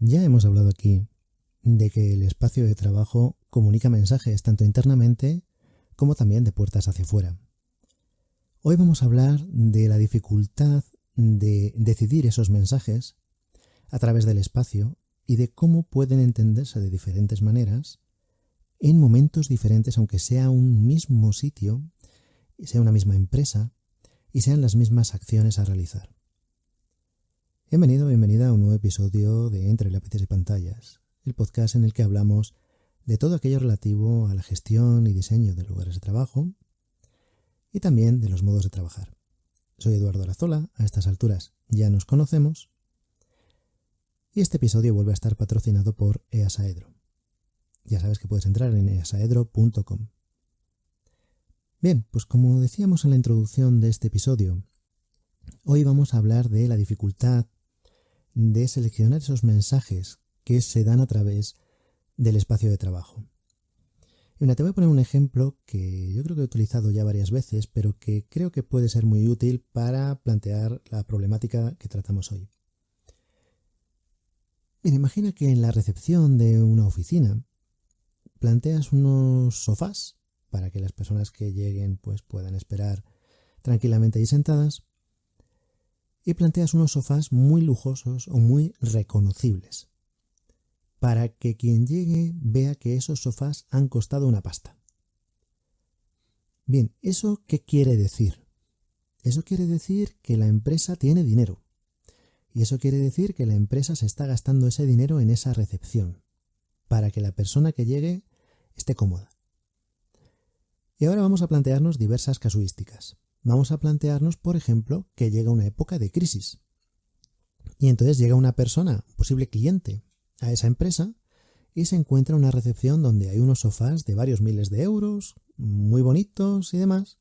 Ya hemos hablado aquí de que el espacio de trabajo comunica mensajes tanto internamente como también de puertas hacia afuera. Hoy vamos a hablar de la dificultad de decidir esos mensajes a través del espacio y de cómo pueden entenderse de diferentes maneras en momentos diferentes, aunque sea un mismo sitio, sea una misma empresa y sean las mismas acciones a realizar. Bienvenida a un nuevo episodio de Entre lápices y pantallas, el podcast en el que hablamos de todo aquello relativo a la gestión y diseño de lugares de trabajo y también de los modos de trabajar. Soy Eduardo Arazola, a estas alturas ya nos conocemos, y este episodio vuelve a estar patrocinado por Easaedro. Ya sabes que puedes entrar en easaedro.com. Bien, pues como decíamos en la introducción de este episodio, hoy vamos a hablar de la dificultad de seleccionar esos mensajes que se dan a través del espacio de trabajo. Y mira, te voy a poner un ejemplo que yo creo que he utilizado ya varias veces, pero que creo que puede ser muy útil para plantear la problemática que tratamos hoy. Mira, imagina que en la recepción de una oficina planteas unos sofás para que las personas que lleguen pues puedan esperar tranquilamente ahí sentadas, y planteas unos sofás muy lujosos o muy reconocibles, para que quien llegue vea que esos sofás han costado una pasta. Bien, ¿eso qué quiere decir? Eso quiere decir que la empresa tiene dinero, y eso quiere decir que la empresa se está gastando ese dinero en esa recepción, para que la persona que llegue esté cómoda. Y ahora vamos a plantearnos diversas casuísticas. Vamos a plantearnos, por ejemplo, que llega una época de crisis. Y entonces llega una persona, un posible cliente, a esa empresa y se encuentra una recepción donde hay unos sofás de varios miles de euros, muy bonitos y demás.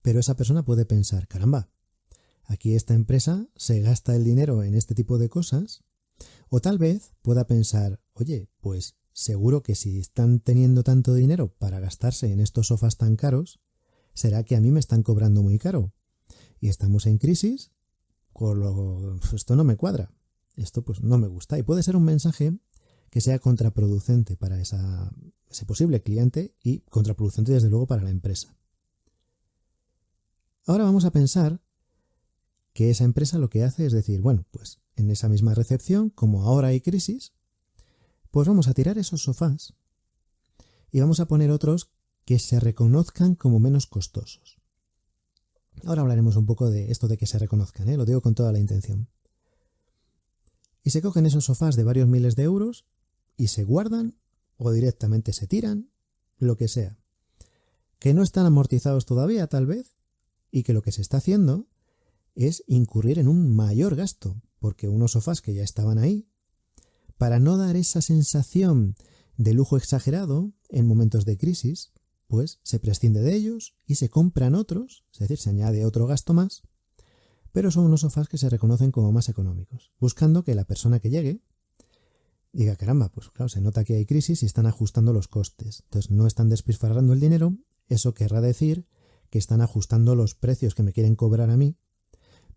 Pero esa persona puede pensar, caramba, aquí esta empresa se gasta el dinero en este tipo de cosas. O tal vez pueda pensar, oye, pues seguro que si están teniendo tanto dinero para gastarse en estos sofás tan caros, será que a mí me están cobrando muy caro. Y estamos en crisis, esto no me cuadra, esto pues no me gusta. Y puede ser un mensaje que sea contraproducente para ese posible cliente y contraproducente desde luego para la empresa. Ahora vamos a pensar que esa empresa lo que hace es decir, bueno, pues en esa misma recepción, como ahora hay crisis, pues vamos a tirar esos sofás y vamos a poner otros que se reconozcan como menos costosos. Ahora hablaremos un poco de esto de que se reconozcan, lo digo con toda la intención. Y se cogen esos sofás de varios miles de euros y se guardan o directamente se tiran, lo que sea. Que no están amortizados todavía, tal vez, y que lo que se está haciendo es incurrir en un mayor gasto, porque unos sofás que ya estaban ahí, para no dar esa sensación de lujo exagerado en momentos de crisis, pues se prescinde de ellos y se compran otros, es decir, se añade otro gasto más, pero son unos sofás que se reconocen como más económicos, buscando que la persona que llegue diga, caramba, pues claro, se nota que hay crisis y están ajustando los costes, entonces no están despilfarrando el dinero, eso querrá decir que están ajustando los precios que me quieren cobrar a mí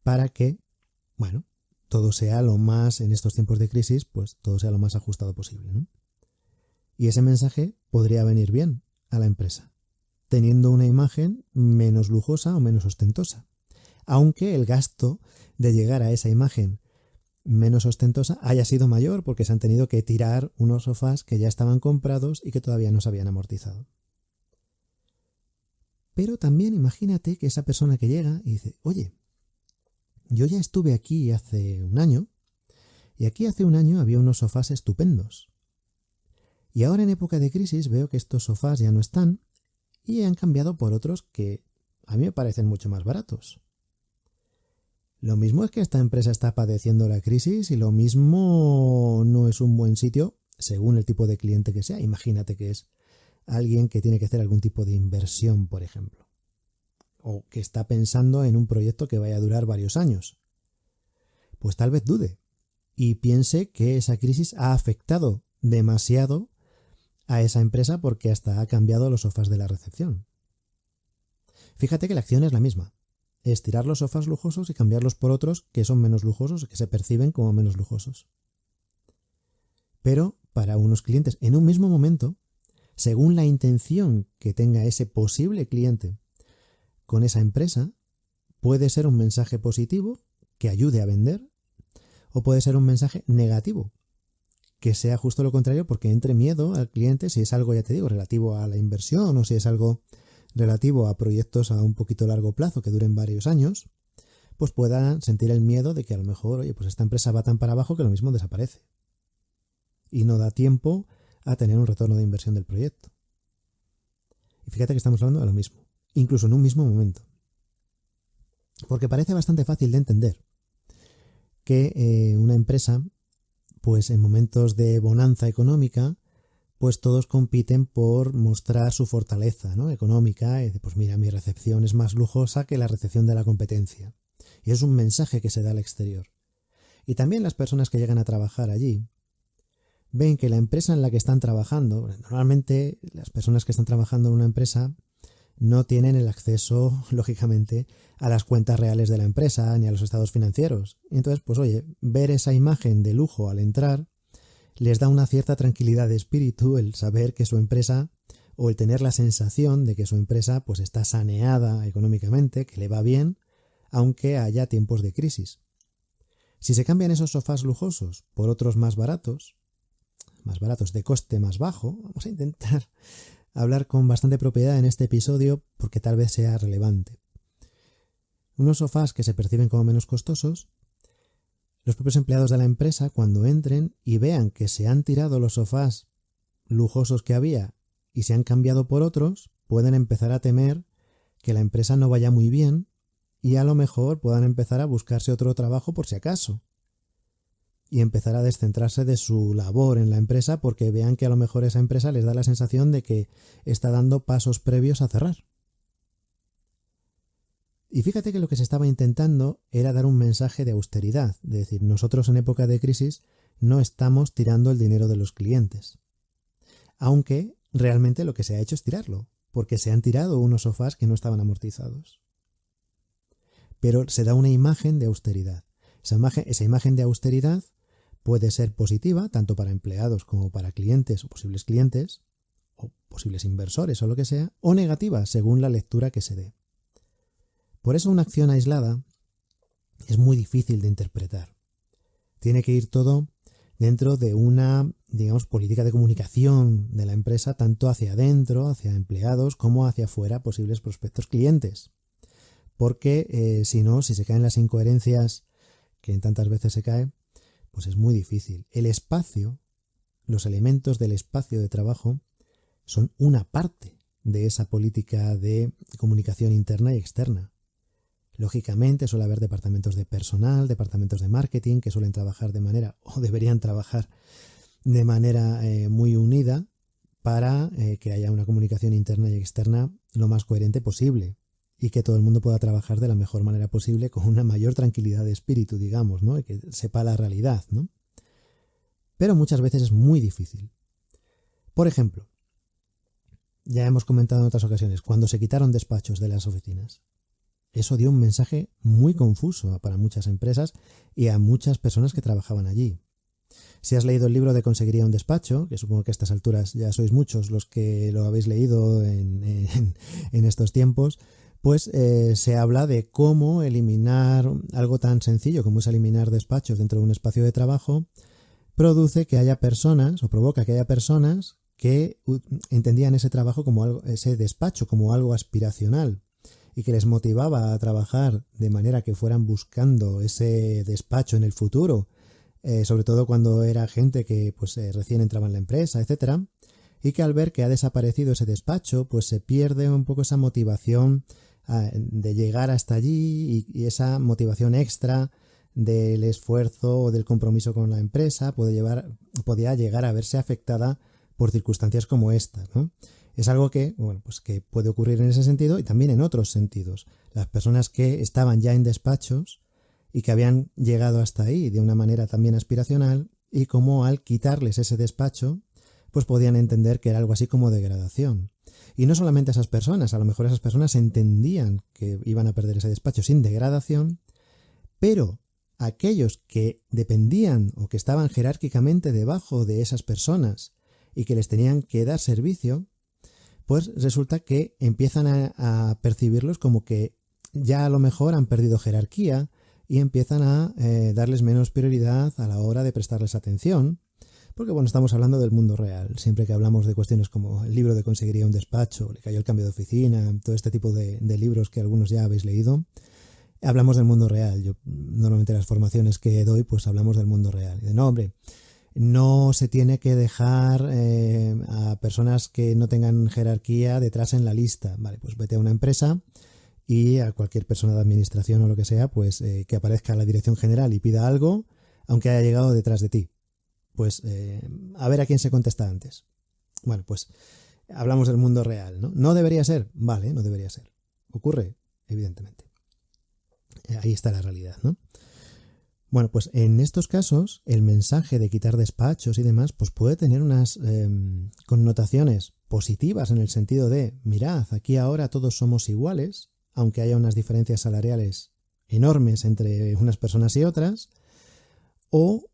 para que, bueno, todo sea lo más, en estos tiempos de crisis, pues todo sea lo más ajustado posible, ¿no? Y ese mensaje podría venir bien a la empresa, teniendo una imagen menos lujosa o menos ostentosa. Aunque el gasto de llegar a esa imagen menos ostentosa haya sido mayor porque se han tenido que tirar unos sofás que ya estaban comprados y que todavía no se habían amortizado. Pero también imagínate que esa persona que llega y dice, oye, yo ya estuve aquí hace un año y aquí hace un año había unos sofás estupendos. Y ahora en época de crisis veo que estos sofás ya no están y han cambiado por otros que a mí me parecen mucho más baratos. Lo mismo es que esta empresa está padeciendo la crisis y lo mismo no es un buen sitio según el tipo de cliente que sea. Imagínate que es alguien que tiene que hacer algún tipo de inversión, por ejemplo, o que está pensando en un proyecto que vaya a durar varios años. Pues tal vez dude y piense que esa crisis ha afectado demasiado a esa empresa porque hasta ha cambiado los sofás de la recepción. Fíjate que la acción es la misma. Es tirar los sofás lujosos y cambiarlos por otros que son menos lujosos, que se perciben como menos lujosos. pero para unos clientes en un mismo momento, según la intención que tenga ese posible cliente con esa empresa, puede ser un mensaje positivo que ayude a vender o puede ser un mensaje negativo que sea justo lo contrario porque entre miedo al cliente si es algo, ya te digo, relativo a la inversión o si es algo relativo a proyectos a un poquito largo plazo que duren varios años, pues puedan sentir el miedo de que a lo mejor, oye, pues esta empresa va tan para abajo que lo mismo desaparece y no da tiempo a tener un retorno de inversión del proyecto. Y fíjate que estamos hablando de lo mismo, incluso en un mismo momento. Porque parece bastante fácil de entender que una empresa, pues en momentos de bonanza económica, pues todos compiten por mostrar su fortaleza, ¿no?, económica. Y pues mira, mi recepción es más lujosa que la recepción de la competencia. Y es un mensaje que se da al exterior. Y también las personas que llegan a trabajar allí ven que la empresa en la que están trabajando, normalmente las personas que están trabajando en una empresa no tienen el acceso, lógicamente, a las cuentas reales de la empresa ni a los estados financieros. Y entonces, pues oye, ver esa imagen de lujo al entrar les da una cierta tranquilidad de espíritu el saber que su empresa, o el tener la sensación de que su empresa pues está saneada económicamente, que le va bien, aunque haya tiempos de crisis. Si se cambian esos sofás lujosos por otros más baratos de coste más bajo, vamos a intentar hablar con bastante propiedad en este episodio porque tal vez sea relevante. Unos sofás que se perciben como menos costosos, los propios empleados de la empresa, cuando entren y vean que se han tirado los sofás lujosos que había y se han cambiado por otros, pueden empezar a temer que la empresa no vaya muy bien y a lo mejor puedan empezar a buscarse otro trabajo por si acaso y empezar a descentrarse de su labor en la empresa porque vean que a lo mejor esa empresa les da la sensación de que está dando pasos previos a cerrar. Y fíjate que lo que se estaba intentando era dar un mensaje de austeridad, de decir, nosotros en época de crisis no estamos tirando el dinero de los clientes. Aunque realmente lo que se ha hecho es tirarlo, porque se han tirado unos sofás que no estaban amortizados. Pero se da una imagen de austeridad. Esa imagen de austeridad puede ser positiva, tanto para empleados como para clientes o posibles inversores o lo que sea, o negativa, según la lectura que se dé. Por eso una acción aislada es muy difícil de interpretar. Tiene que ir todo dentro de una, digamos, política de comunicación de la empresa, tanto hacia adentro, hacia empleados, como hacia afuera, posibles prospectos clientes. Porque si no, si se caen las incoherencias que en tantas veces se cae, pues es muy difícil. El espacio, los elementos del espacio de trabajo son una parte de esa política de comunicación interna y externa. Lógicamente suele haber departamentos de personal, departamentos de marketing que suelen trabajar de manera, o deberían trabajar de manera muy unida para que haya una comunicación interna y externa lo más coherente posible y que todo el mundo pueda trabajar de la mejor manera posible con una mayor tranquilidad de espíritu, digamos, ¿no? Y que sepa la realidad, ¿no? Pero muchas veces es muy difícil. Por ejemplo, ya hemos comentado en otras ocasiones, cuando se quitaron despachos de las oficinas. Eso dio un mensaje muy confuso para muchas empresas y a muchas personas que trabajaban allí. Si has leído el libro de Conseguiría un despacho, que supongo que a estas alturas ya sois muchos los que lo habéis leído en estos tiempos, pues se habla de cómo eliminar algo tan sencillo como es eliminar despachos dentro de un espacio de trabajo, produce que haya personas, o provoca que haya personas que entendían ese trabajo como algo, ese despacho como algo aspiracional, y que les motivaba a trabajar de manera que fueran buscando ese despacho en el futuro, sobre todo cuando era gente que pues recién entraba en la empresa, etcétera, y que al ver que ha desaparecido ese despacho, pues se pierde un poco esa motivación de llegar hasta allí y esa motivación extra del esfuerzo o del compromiso con la empresa podía llegar a verse afectada por circunstancias como estas, ¿no? Es algo que, bueno, pues que puede ocurrir en ese sentido y también en otros sentidos. Las personas que estaban ya en despachos y que habían llegado hasta ahí de una manera también aspiracional y como al quitarles ese despacho, pues podían entender que era algo así como degradación. Y no solamente esas personas, a lo mejor esas personas entendían que iban a perder ese despacho sin degradación, pero aquellos que dependían o que estaban jerárquicamente debajo de esas personas y que les tenían que dar servicio, pues resulta que empiezan a percibirlos como que ya a lo mejor han perdido jerarquía y empiezan a darles menos prioridad a la hora de prestarles atención. Porque bueno, estamos hablando del mundo real. Siempre que hablamos de cuestiones como el libro de conseguiría un despacho, le cayó el cambio de oficina, todo este tipo de libros que algunos ya habéis leído, hablamos del mundo real. Yo normalmente las formaciones que doy, pues hablamos del mundo real. Y de, no, hombre, no se tiene que dejar a personas que no tengan jerarquía detrás en la lista. Vale, pues vete a una empresa y a cualquier persona de administración o lo que sea, pues que aparezca la dirección general y pida algo, aunque haya llegado detrás de ti. Pues a ver a quién se contesta antes. Bueno, pues hablamos del mundo real, ¿no? No debería ser, vale, no debería ser. Ocurre, evidentemente. Ahí está la realidad, ¿no? Bueno, pues en estos casos el mensaje de quitar despachos y demás pues puede tener unas connotaciones positivas en el sentido de, mirad, aquí ahora todos somos iguales, aunque haya unas diferencias salariales enormes entre unas personas y otras, o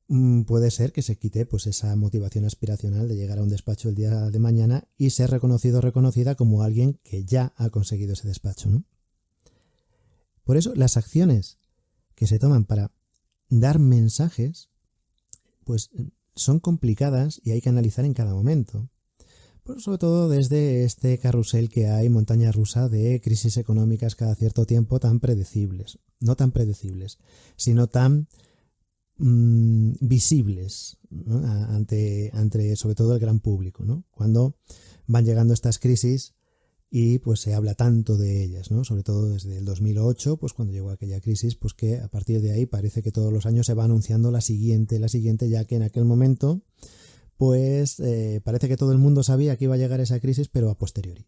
puede ser que se quite pues esa motivación aspiracional de llegar a un despacho el día de mañana y ser reconocido o reconocida como alguien que ya ha conseguido ese despacho, ¿no? Por eso las acciones que se toman para dar mensajes pues son complicadas y hay que analizar en cada momento. Pues sobre todo desde este carrusel que hay, montaña rusa de crisis económicas cada cierto tiempo tan predecibles. No tan predecibles, sino tan visibles, ¿no? ante sobre todo el gran público, ¿no? Cuando van llegando estas crisis y pues se habla tanto de ellas, ¿no? Sobre todo desde el 2008, pues cuando llegó aquella crisis, pues que a partir de ahí parece que todos los años se va anunciando la siguiente, ya que en aquel momento pues parece que todo el mundo sabía que iba a llegar esa crisis, pero a posteriori.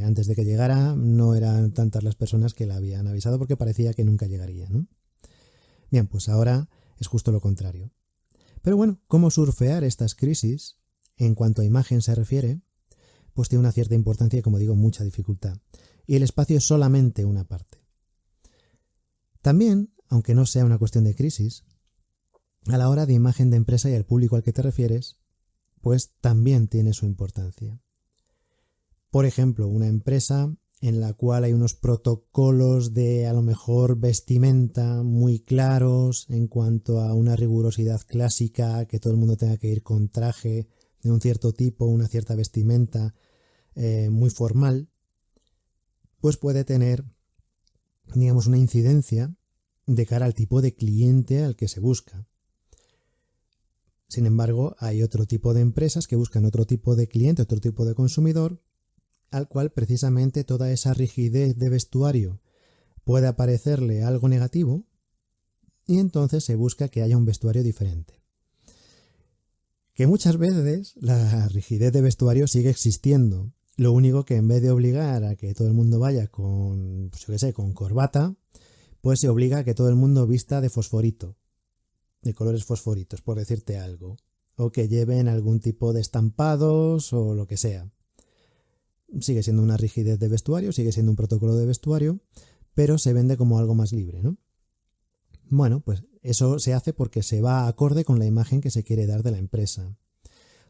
Antes de que llegara no eran tantas las personas que la habían avisado porque parecía que nunca llegaría, ¿no? Bien, pues ahora es justo lo contrario. Pero bueno, ¿cómo surfear estas crisis en cuanto a imagen se refiere? Pues tiene una cierta importancia y, como digo, mucha dificultad. Y el espacio es solamente una parte. También, aunque no sea una cuestión de crisis, a la hora de imagen de empresa y al público al que te refieres, pues también tiene su importancia. Por ejemplo, una empresa en la cual hay unos protocolos de a lo mejor vestimenta muy claros en cuanto a una rigurosidad clásica, que todo el mundo tenga que ir con traje de un cierto tipo, una cierta vestimenta muy formal, pues puede tener, digamos, una incidencia de cara al tipo de cliente al que se busca. Sin embargo, hay otro tipo de empresas que buscan otro tipo de cliente, otro tipo de consumidor, al cual precisamente toda esa rigidez de vestuario puede parecerle algo negativo y entonces se busca que haya un vestuario diferente. Que muchas veces la rigidez de vestuario sigue existiendo. Lo único que en vez de obligar a que todo el mundo vaya con, pues yo qué sé, con corbata, pues se obliga a que todo el mundo vista de fosforito, de colores fosforitos, por decirte algo, o que lleven algún tipo de estampados o lo que sea. Sigue siendo una rigidez de vestuario, sigue siendo un protocolo de vestuario, pero se vende como algo más libre, ¿no? Bueno, pues eso se hace porque se va acorde con la imagen que se quiere dar de la empresa.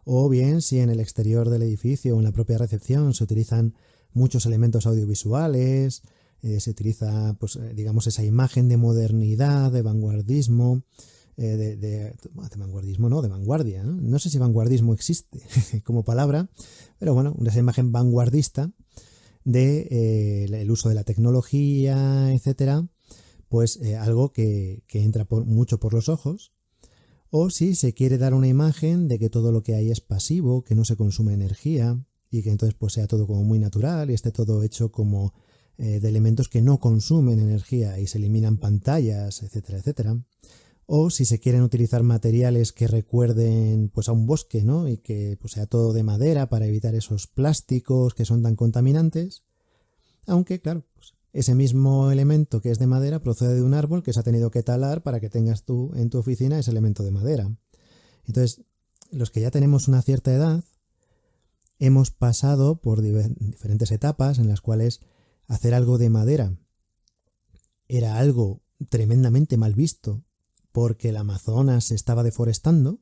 O bien, si en el exterior del edificio o en la propia recepción se utilizan muchos elementos audiovisuales, se utiliza, pues, digamos, esa imagen de modernidad, de vanguardismo, de vanguardismo, no, de vanguardia, ¿no? No sé si vanguardismo existe como palabra, pero bueno, esa imagen vanguardista de el uso de la tecnología, etcétera, pues algo que entra mucho por los ojos. O si se quiere dar una imagen de que todo lo que hay es pasivo, que no se consume energía y que entonces pues sea todo como muy natural y esté todo hecho como de elementos que no consumen energía y se eliminan pantallas, etcétera, etcétera. O si se quieren utilizar materiales que recuerden pues a un bosque, ¿no? Y que pues sea todo de madera para evitar esos plásticos que son tan contaminantes. Aunque, claro, pues ese mismo elemento que es de madera procede de un árbol que se ha tenido que talar para que tengas tú en tu oficina ese elemento de madera. Entonces, los que ya tenemos una cierta edad, hemos pasado por diferentes etapas en las cuales hacer algo de madera era algo tremendamente mal visto porque el Amazonas se estaba deforestando,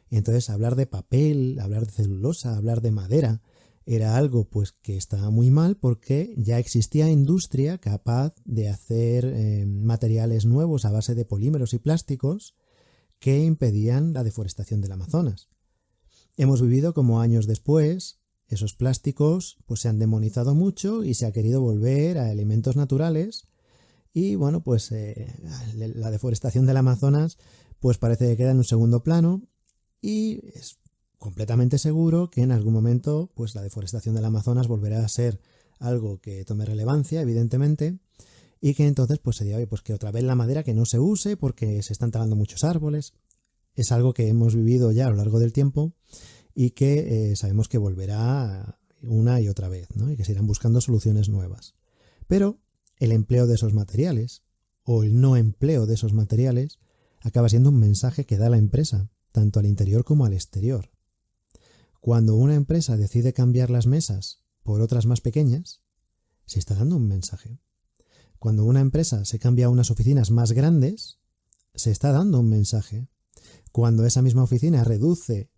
y entonces hablar de papel, hablar de celulosa, hablar de madera, era algo pues que estaba muy mal porque ya existía industria capaz de hacer materiales nuevos a base de polímeros y plásticos que impedían la deforestación del Amazonas. Hemos vivido como años después, esos plásticos pues se han demonizado mucho y se ha querido volver a elementos naturales y bueno, pues la deforestación del Amazonas pues parece que queda en un segundo plano y es completamente seguro que en algún momento pues la deforestación del Amazonas volverá a ser algo que tome relevancia, evidentemente, y que entonces pues se diga, oye, pues que otra vez la madera que no se use porque se están talando muchos árboles. Es algo que hemos vivido ya a lo largo del tiempo y que sabemos que volverá una y otra vez, ¿no? Y que se irán buscando soluciones nuevas. Pero el empleo de esos materiales o el no empleo de esos materiales acaba siendo un mensaje que da la empresa, tanto al interior como al exterior. Cuando una empresa decide cambiar las mesas por otras más pequeñas, se está dando un mensaje. Cuando una empresa se cambia a unas oficinas más grandes, se está dando un mensaje. Cuando esa misma oficina reduce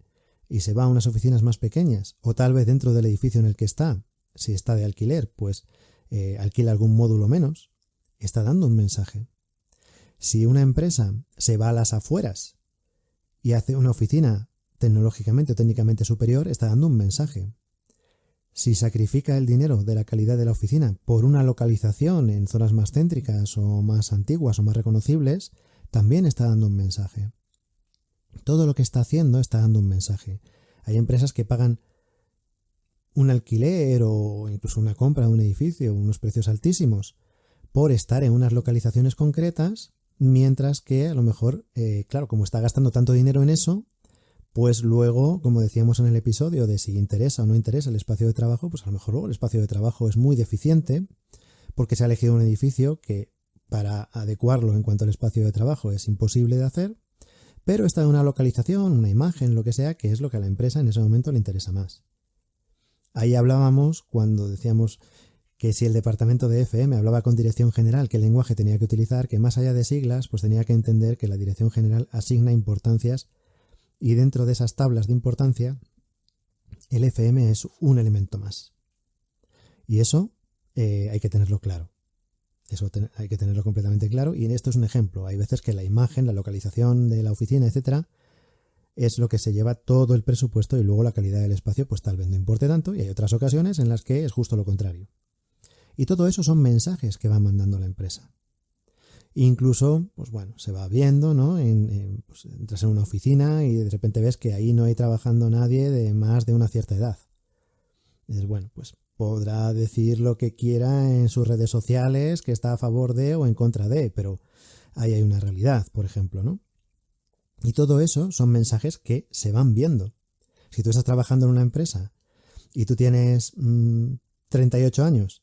y se va a unas oficinas más pequeñas, o tal vez dentro del edificio en el que está, si está de alquiler, pues alquila algún módulo menos, está dando un mensaje. Si una empresa se va a las afueras y hace una oficina tecnológicamente o técnicamente superior, está dando un mensaje. Si sacrifica el dinero de la calidad de la oficina por una localización en zonas más céntricas o más antiguas o más reconocibles, también está dando un mensaje. Todo lo que está haciendo está dando un mensaje. Hay empresas que pagan un alquiler o incluso una compra de un edificio, unos precios altísimos, por estar en unas localizaciones concretas, mientras que a lo mejor, claro, como está gastando tanto dinero en eso, pues luego, como decíamos en el episodio de si interesa o no interesa el espacio de trabajo, pues a lo mejor luego el espacio de trabajo es muy deficiente porque se ha elegido un edificio que para adecuarlo en cuanto al espacio de trabajo es imposible de hacer, pero está en una localización, una imagen, lo que sea, que es lo que a la empresa en ese momento le interesa más. Ahí hablábamos cuando decíamos que si el departamento de FM hablaba con dirección general qué lenguaje tenía que utilizar, que más allá de siglas, pues tenía que entender que la dirección general asigna importancias y dentro de esas tablas de importancia el FM es un elemento más. Y eso hay que tenerlo claro. Eso hay que tenerlo completamente claro y esto es un ejemplo. Hay veces que la imagen, la localización de la oficina, etcétera, es lo que se lleva todo el presupuesto y luego la calidad del espacio pues tal vez no importe tanto y hay otras ocasiones en las que es justo lo contrario. Y todo eso son mensajes que va mandando la empresa. Incluso, pues bueno, se va viendo, ¿no? Pues entras en una oficina y de repente ves que ahí no hay trabajando nadie de más de una cierta edad. Y dices, bueno, pues podrá decir lo que quiera en sus redes sociales, que está a favor de o en contra de, pero ahí hay una realidad, por ejemplo, ¿no? Y todo eso son mensajes que se van viendo. Si tú estás trabajando en una empresa y tú tienes 38 años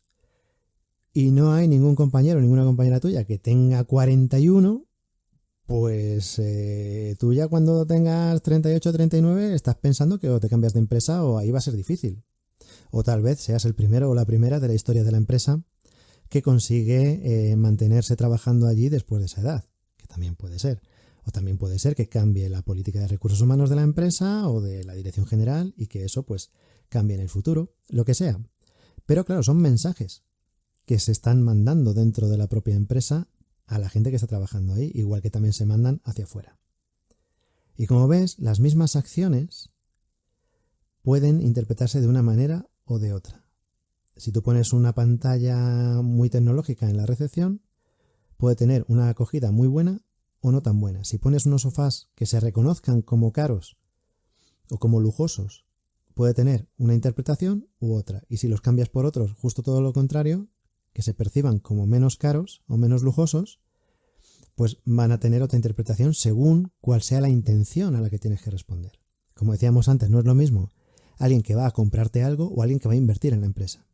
y no hay ningún compañero, ninguna compañera tuya que tenga 41, pues tú ya cuando tengas 38 o 39 estás pensando que o te cambias de empresa o ahí va a ser difícil. O tal vez seas el primero o la primera de la historia de la empresa que consigue mantenerse trabajando allí después de esa edad, que también puede ser. O también puede ser que cambie la política de recursos humanos de la empresa o de la dirección general y que eso pues cambie en el futuro, lo que sea. Pero claro, son mensajes que se están mandando dentro de la propia empresa a la gente que está trabajando ahí, igual que también se mandan hacia afuera. Y como ves, las mismas acciones pueden interpretarse de una manera o de otra. Si tú pones una pantalla muy tecnológica en la recepción, puede tener una acogida muy buena o no tan buena. Si pones unos sofás que se reconozcan como caros o como lujosos, puede tener una interpretación u otra. Y si los cambias por otros, justo todo lo contrario, que se perciban como menos caros o menos lujosos, pues van a tener otra interpretación según cuál sea la intención a la que tienes que responder. Como decíamos antes, no es lo mismo alguien que va a comprarte algo o alguien que va a invertir en la empresa.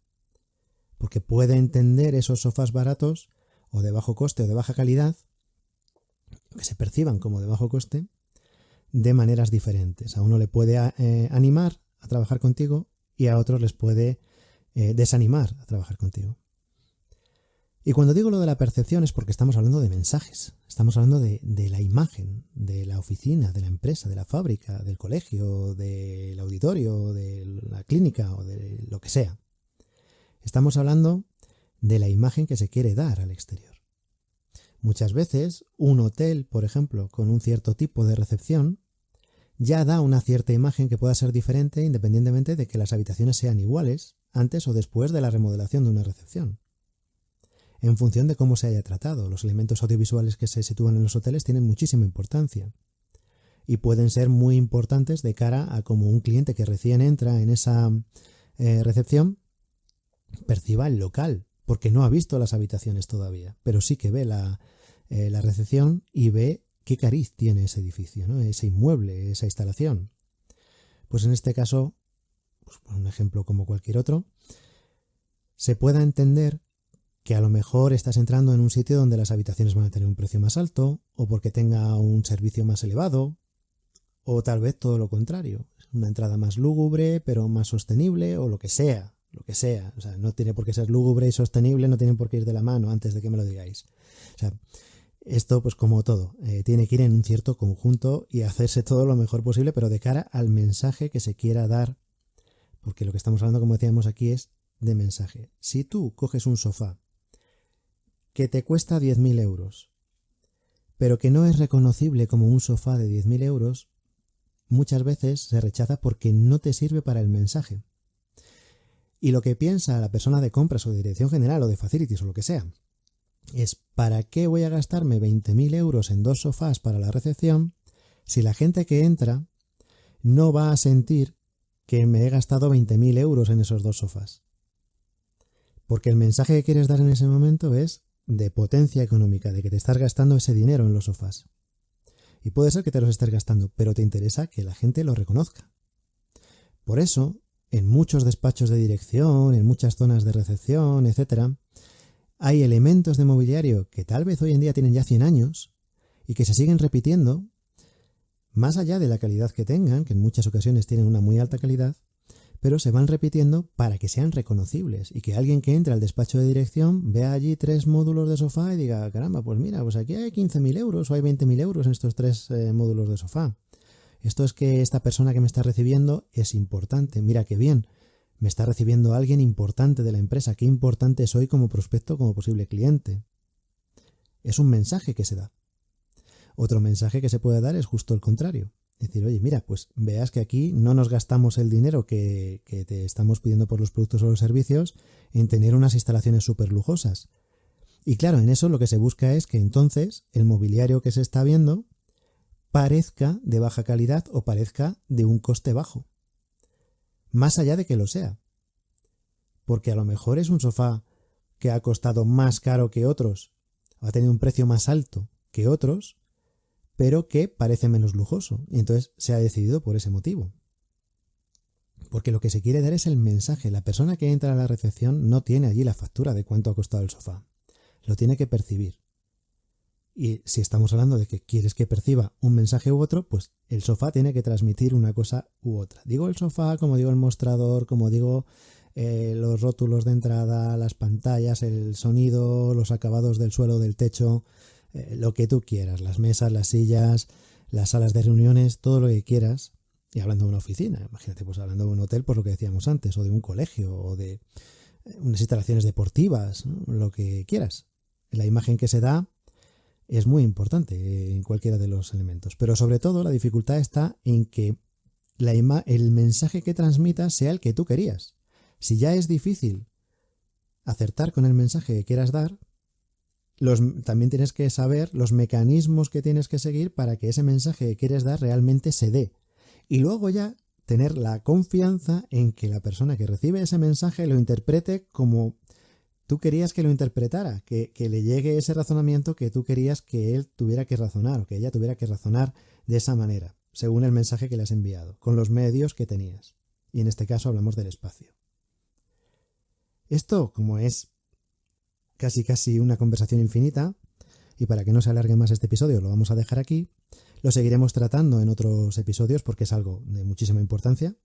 Porque puede entender esos sofás baratos o de bajo coste o de baja calidad, que se perciban como de bajo coste, de maneras diferentes. A uno le puede animar a trabajar contigo y a otros les puede desanimar a trabajar contigo. Y cuando digo lo de la percepción es porque estamos hablando de mensajes, estamos hablando de la imagen, de la oficina, de la empresa, de la fábrica, del colegio, del auditorio, de la clínica o de lo que sea. Estamos hablando de la imagen que se quiere dar al exterior. Muchas veces un hotel, por ejemplo, con un cierto tipo de recepción, ya da una cierta imagen que pueda ser diferente independientemente de que las habitaciones sean iguales antes o después de la remodelación de una recepción. En función de cómo se haya tratado, los elementos audiovisuales que se sitúan en los hoteles tienen muchísima importancia y pueden ser muy importantes de cara a cómo un cliente que recién entra en esa recepción perciba el local, porque no ha visto las habitaciones todavía, pero sí que ve la recepción y ve qué cariz tiene ese edificio, ¿no? Ese inmueble, esa instalación. Pues en este caso, pues por un ejemplo como cualquier otro, se pueda entender que a lo mejor estás entrando en un sitio donde las habitaciones van a tener un precio más alto, o porque tenga un servicio más elevado, o tal vez todo lo contrario, una entrada más lúgubre pero más sostenible, o lo que sea. O sea, no tiene por qué ser lúgubre y sostenible, no tienen por qué ir de la mano antes de que me lo digáis. O sea, esto pues como todo, tiene que ir en un cierto conjunto y hacerse todo lo mejor posible, pero de cara al mensaje que se quiera dar, porque lo que estamos hablando, como decíamos aquí, es de mensaje. Si tú coges un sofá que te cuesta 10.000 euros, pero que no es reconocible como un sofá de 10.000 euros, muchas veces se rechaza porque no te sirve para el mensaje. Y lo que piensa la persona de compras o de dirección general o de facilities o lo que sea, es ¿para qué voy a gastarme 20.000 euros en 2 sofás para la recepción si la gente que entra no va a sentir que me he gastado 20.000 euros en esos 2 sofás? Porque el mensaje que quieres dar en ese momento es de potencia económica, de que te estás gastando ese dinero en los sofás. Y puede ser que te los estés gastando, pero te interesa que la gente lo reconozca. Por eso, en muchos despachos de dirección, en muchas zonas de recepción, etc., hay elementos de mobiliario que tal vez hoy en día tienen ya 100 años y que se siguen repitiendo, más allá de la calidad que tengan, que en muchas ocasiones tienen una muy alta calidad, pero se van repitiendo para que sean reconocibles y que alguien que entre al despacho de dirección vea allí 3 módulos de sofá y diga, caramba, pues mira, pues aquí hay 15.000 euros o hay 20.000 euros en estos 3 módulos de sofá. Esto es que esta persona que me está recibiendo es importante, mira qué bien, me está recibiendo alguien importante de la empresa, qué importante soy como prospecto, como posible cliente. Es un mensaje que se da. Otro mensaje que se puede dar es justo el contrario. Es decir, oye, mira, pues veas que aquí no nos gastamos el dinero que te estamos pidiendo por los productos o los servicios en tener unas instalaciones súper lujosas. Y claro, en eso lo que se busca es que entonces el mobiliario que se está viendo parezca de baja calidad o parezca de un coste bajo. Más allá de que lo sea. Porque a lo mejor es un sofá que ha costado más caro que otros, o ha tenido un precio más alto que otros, pero que parece menos lujoso, y entonces se ha decidido por ese motivo. Porque lo que se quiere dar es el mensaje. La persona que entra a la recepción no tiene allí la factura de cuánto ha costado el sofá. Lo tiene que percibir. Y si estamos hablando de que quieres que perciba un mensaje u otro, pues el sofá tiene que transmitir una cosa u otra. Digo el sofá, como digo el mostrador, como digo los rótulos de entrada, las pantallas, el sonido, los acabados del suelo, del techo, lo que tú quieras, las mesas, las sillas, las salas de reuniones, todo lo que quieras. Y hablando de una oficina, imagínate, pues hablando de un hotel, pues lo que decíamos antes, o de un colegio, o de unas instalaciones deportivas, ¿no? Lo que quieras. La imagen que se da es muy importante en cualquiera de los elementos, pero sobre todo la dificultad está en que el mensaje que transmitas sea el que tú querías. Si ya es difícil acertar con el mensaje que quieras dar, también tienes que saber los mecanismos que tienes que seguir para que ese mensaje que quieres dar realmente se dé. Y luego ya tener la confianza en que la persona que recibe ese mensaje lo interprete como tú querías que lo interpretara, que le llegue ese razonamiento que tú querías que él tuviera que razonar o que ella tuviera que razonar de esa manera, según el mensaje que le has enviado, con los medios que tenías. Y en este caso hablamos del espacio. Esto, como es casi una conversación infinita, y para que no se alargue más este episodio lo vamos a dejar aquí, lo seguiremos tratando en otros episodios porque es algo de muchísima importancia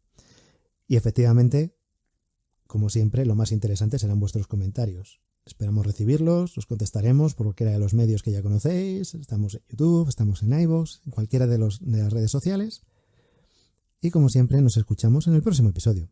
y efectivamente, como siempre, lo más interesante serán vuestros comentarios. Esperamos recibirlos, os contestaremos por cualquiera de los medios que ya conocéis. Estamos en YouTube, estamos en iVoox, en cualquiera de las redes sociales. Y como siempre, nos escuchamos en el próximo episodio.